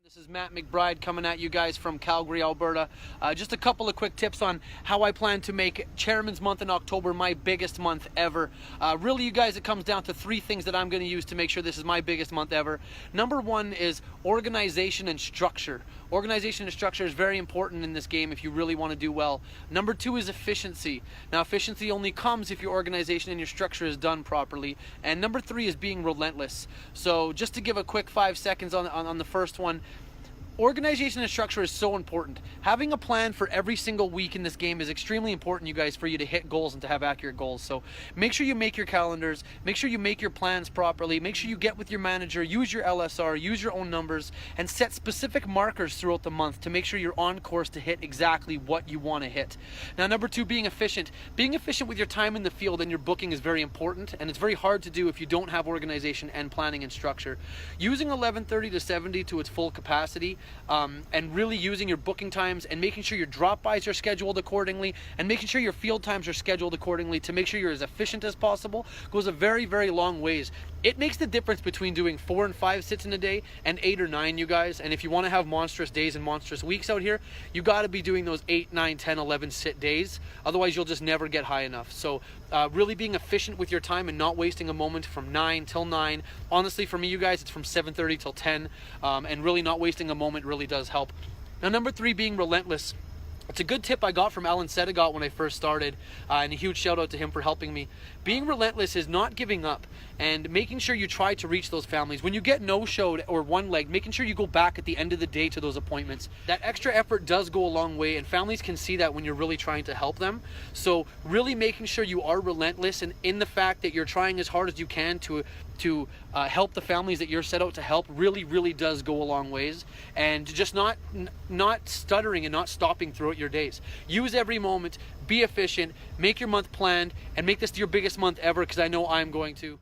This is Matt McBride coming at you guys from Calgary, Alberta. Just a couple of quick tips on how I plan to make Chairman's Month in October my biggest month ever. Really, you guys, it comes down to three things that I'm going to use to make sure this is my biggest month ever. Number one is organization and structure. Organization and structure is very important in this game if you really want to do well. Number two is efficiency. Now, efficiency only comes if your organization and your structure is done properly. And number three is being relentless. So just to give a quick 5 seconds on the first one, organization and structure is so important. Having a plan for every single week in this game is extremely important, you guys, for you to hit goals and to have accurate goals. So make sure you make your calendars, make sure you make your plans properly, make sure you get with your manager, use your LSR, use your own numbers, and set specific markers throughout the month to make sure you're on course to hit exactly what you want to hit. Now, number two, being efficient. Being efficient with your time in the field and your booking is very important, and it's very hard to do if you don't have organization and planning and structure. Using 11:30 to 70 to its full capacity, and really using your booking times and making sure your drop-bys are scheduled accordingly and making sure your field times are scheduled accordingly to make sure you're as efficient as possible goes a very, very long ways. It makes the difference between doing 4 and 5 sits in a day and 8 or 9, you guys. And if you want to have monstrous days and monstrous weeks out here, you got to be doing those 8, 9, 10, 11 sit days. Otherwise, you'll just never get high enough. So really being efficient with your time and not wasting a moment from 9 till 9. Honestly, for me, you guys, it's from 7:30 till 10. And really not wasting a moment really does help. Now, number three, being relentless. It's a good tip I got from Alan Sedegot when I first started, and a huge shout out to him for helping me. Being relentless is not giving up and making sure you try to reach those families. When you get no-showed or one-legged, making sure you go back at the end of the day to those appointments. That extra effort does go a long way, and families can see that when you're really trying to help them. So really making sure you are relentless and in the fact that you're trying as hard as you can to help the families that you're set out to help really does go a long ways. And just not stuttering and not stopping throughout your days. Use every moment, be efficient, make your month planned, and make this your biggest month ever, because I know I'm going to.